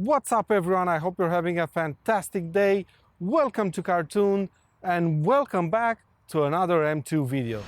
What's up everyone, I hope you're having a fantastic day. Welcome to Cartoon and welcome back to another M2 video.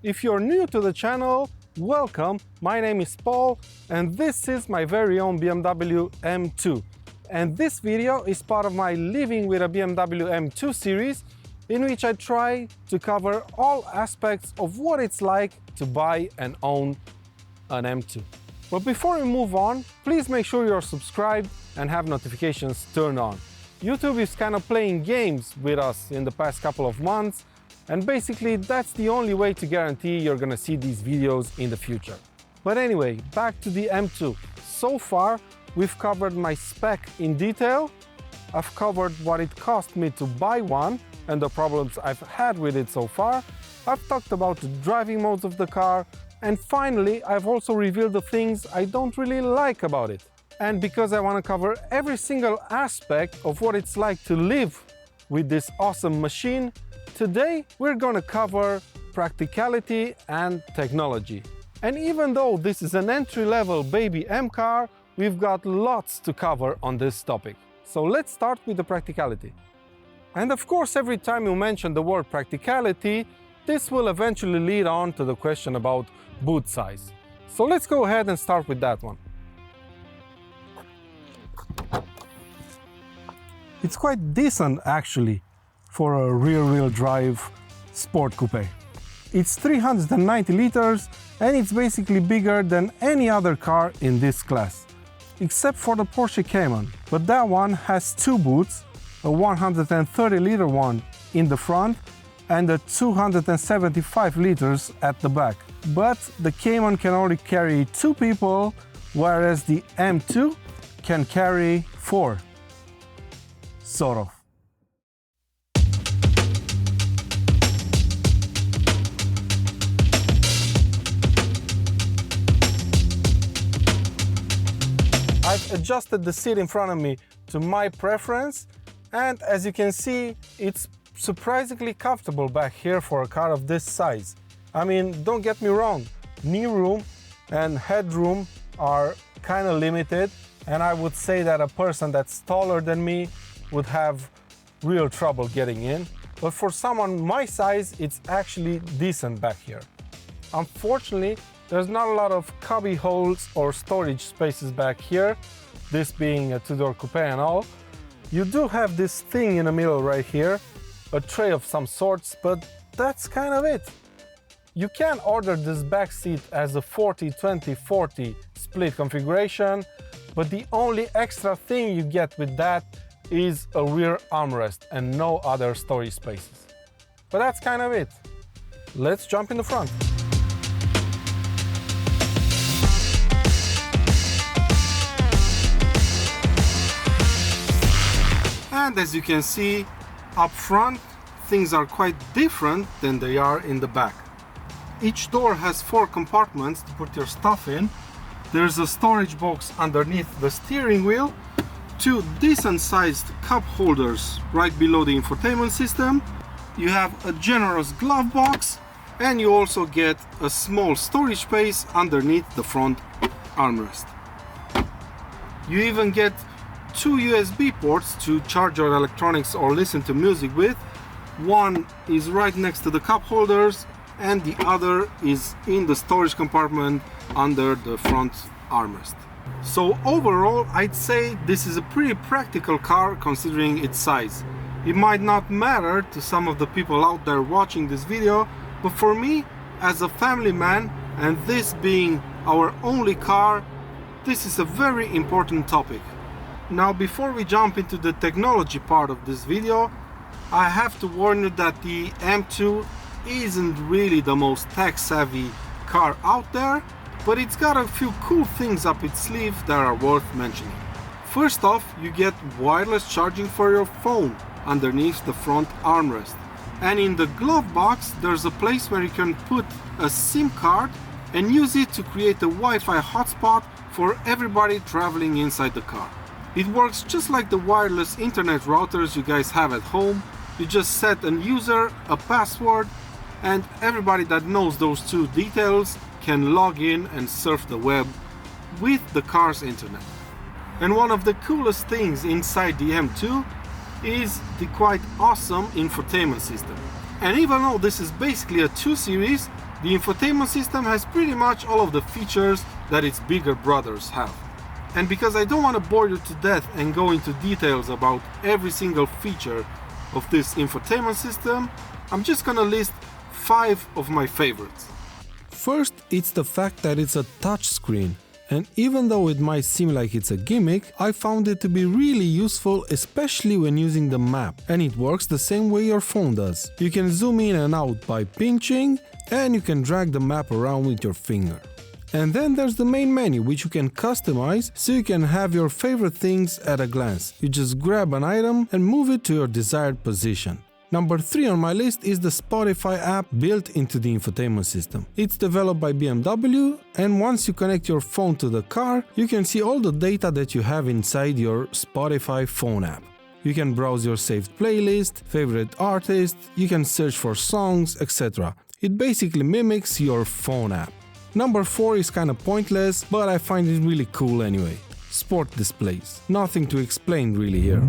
If you're new to the channel, welcome. My name is Paul and this is my very own BMW M2. And this video is part of my Living with a BMW M2 series, in which I try to cover all aspects of what it's like to buy and own an M2. But before we move on, please make sure you're subscribed and have notifications turned on. YouTube is kind of playing games with us in the past couple of months, and basically that's the only way to guarantee you're gonna see these videos in the future. But anyway, back to the M2. So far, we've covered my spec in detail. I've covered what it cost me to buy one and the problems I've had with it so far. I've talked about the driving modes of the car, and finally I've also revealed the things I don't really like about it. And because I want to cover every single aspect of what it's like to live with this awesome machine, today we're going to cover practicality and technology. And even though this is an entry-level baby M car, we've got lots to cover on this topic. So let's start with the practicality. And of course, every time you mention the word practicality, this will eventually lead on to the question about boot size. So let's go ahead and start with that one. It's quite decent actually for a rear-wheel drive sport coupe. It's 390 liters and it's basically bigger than any other car in this class, except for the Porsche Cayman. But that one has two boots, a 130-liter one in the front and a 275 liters at the back. But the Cayman can only carry two people, whereas the M2 can carry four. Sort of. I've adjusted the seat in front of me to my preference, and as you can see, it's surprisingly comfortable back here for a car of this size. I mean, don't get me wrong, knee room and headroom are kind of limited, and I would say that a person that's taller than me would have real trouble getting in. But for someone my size, it's actually decent back here. Unfortunately, there's not a lot of cubby holes or storage spaces back here, this being a two-door coupe and all. You do have this thing in the middle right here, a tray of some sorts, but that's kind of it. You can order this back seat as a 40-20-40 split configuration, but the only extra thing you get with that is a rear armrest and no other storage spaces. But that's kind of it. Let's jump in the front. And as you can see, up front, things are quite different than they are in the back. Each door has four compartments to put your stuff in. There's a storage box underneath the steering wheel, two decent-sized cup holders right below the infotainment system. You have a generous glove box, and you also get a small storage space underneath the front armrest. You even get two USB ports to charge your electronics or listen to music with. One is right next to the cup holders and the other is in the storage compartment under the front armrest. So overall, I'd say this is a pretty practical car considering its size. It might not matter to some of the people out there watching this video, but for me, as a family man, and this being our only car, this is a very important topic. Now, before we jump into the technology part of this video, I have to warn you that the M2 isn't really the most tech-savvy car out there, but it's got a few cool things up its sleeve that are worth mentioning. First off, you get wireless charging for your phone underneath the front armrest. And in the glove box, there's a place where you can put a SIM card and use it to create a Wi-Fi hotspot for everybody traveling inside the car. It works just like the wireless internet routers you guys have at home, You just set a user, a password, and everybody that knows those two details can log in and surf the web with the car's internet. And one of the coolest things inside the M2 is the quite awesome infotainment system. And even though this is basically a 2 Series, the infotainment system has pretty much all of the features that its bigger brothers have. And because I don't want to bore you to death and go into details about every single feature of this infotainment system, I'm just gonna list 5 of my favorites. First, it's the fact that it's a touchscreen. And even though it might seem like it's a gimmick, I found it to be really useful, especially when using the map. And it works the same way your phone does. You can zoom in and out by pinching, and you can drag the map around with your finger. And then there's the main menu, which you can customize so you can have your favorite things at a glance. You just grab an item and move it to your desired position. Number 3 on my list is the Spotify app built into the infotainment system. It's developed by BMW, and once you connect your phone to the car, you can see all the data that you have inside your Spotify phone app. You can browse your saved playlist, favorite artists, you can search for songs, etc. It basically mimics your phone app. Number 4 is kinda pointless, but I find it really cool anyway. Sport displays. Nothing to explain really here.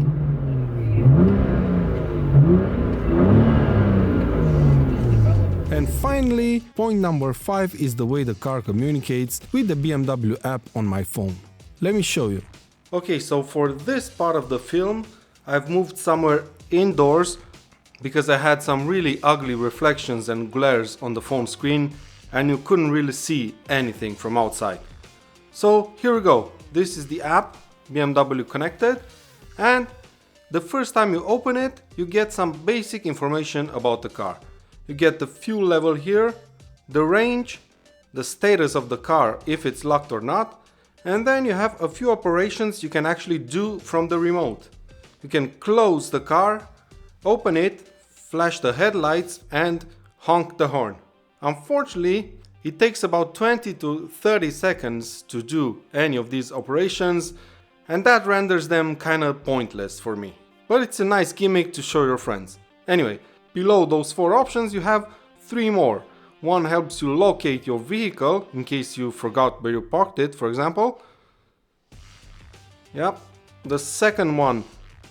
And finally, point number 5 is the way the car communicates with the BMW app on my phone. Let me show you. Okay, so for this part of the film, I've moved somewhere indoors because I had some really ugly reflections and glares on the phone screen and you couldn't really see anything from outside. So here we go. This is the app, BMW Connected, and the first time you open it, you get some basic information about the car. You get the fuel level here, the range, the status of the car if it's locked or not, and then you have a few operations you can actually do from the remote. You can close the car, open it, flash the headlights and honk the horn. Unfortunately, it takes about 20 to 30 seconds to do any of these operations, and that renders them kinda pointless for me. But it's a nice gimmick to show your friends. Anyway, below those 4 options you have 3 more. One helps you locate your vehicle in case you forgot where you parked it, for example. Yep. The second one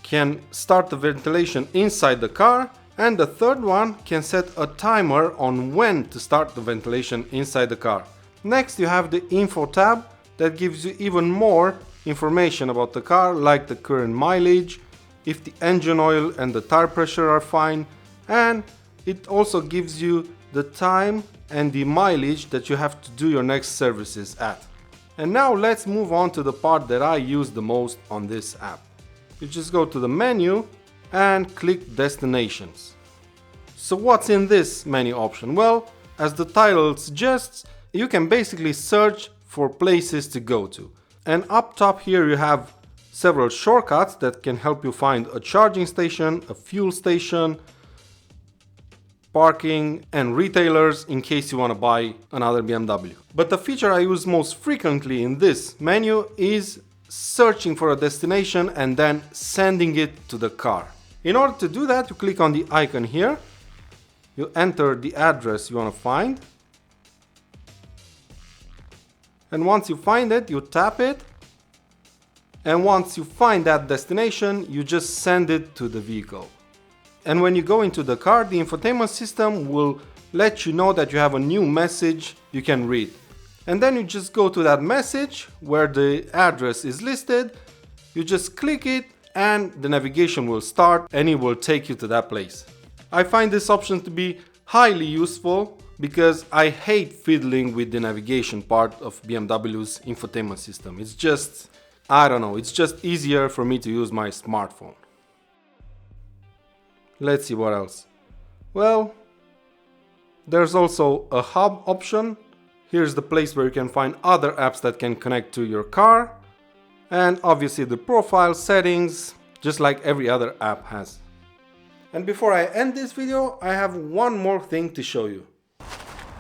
can start the ventilation inside the car, and the third one can set a timer on when to start the ventilation inside the car. Next you have the info tab that gives you even more information about the car, like the current mileage, if the engine oil and the tire pressure are fine, and it also gives you the time and the mileage that you have to do your next services at. And now let's move on to the part that I use the most on this app. You just go to the menu and click destinations. So what's in this menu option? Well, as the title suggests, you can basically search for places to go to. And up top here you have several shortcuts that can help you find a charging station, a fuel station, parking and retailers in case you want to buy another BMW. But the feature I use most frequently in this menu is searching for a destination and then sending it to the car. In order to do that, you click on the icon here, you enter the address you want to find, and once you find it, you tap it, and once you find that destination, you just send it to the vehicle. And when you go into the car, the infotainment system will let you know that you have a new message you can read. And then you just go to that message where the address is listed, you just click it and the navigation will start and it will take you to that place. I find this option to be highly useful because I hate fiddling with the navigation part of BMW's infotainment system. It's just, I don't know, it's just easier for me to use my smartphone. Let's see what else. Well, there's also a hub option. Here's the place where you can find other apps that can connect to your car. And obviously the profile settings, just like every other app has. And before I end this video, I have one more thing to show you.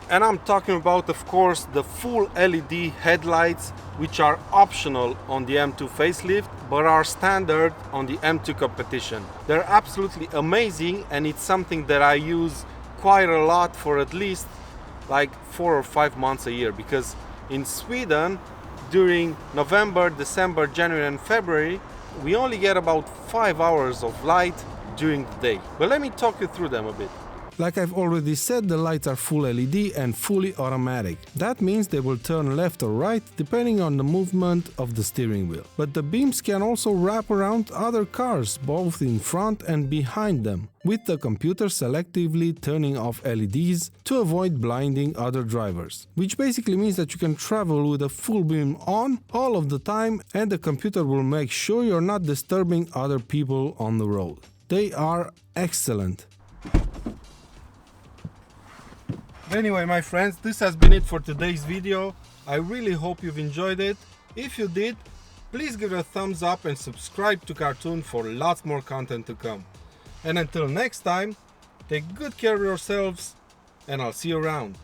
And I'm talking about, of course, the full LED headlights, which are optional on the M2 facelift, but are standard on the M2 competition. They're absolutely amazing, and it's something that I use quite a lot for at least like 4 or 5 months a year, because in Sweden, during November, December, January and February, we only get about 5 hours of light during the day. But let me talk you through them a bit. Like I've already said, the lights are full LED and fully automatic. That means they will turn left or right depending on the movement of the steering wheel. But the beams can also wrap around other cars, both in front and behind them, with the computer selectively turning off LEDs to avoid blinding other drivers. Which basically means that you can travel with a full beam on all of the time, and the computer will make sure you're not disturbing other people on the road. They are excellent. Anyway, my friends, this has been it for today's video. I really hope you've enjoyed it. If you did, please give it a thumbs up and subscribe to Cartoon for lots more content to come. And until next time, take good care of yourselves, and I'll see you around.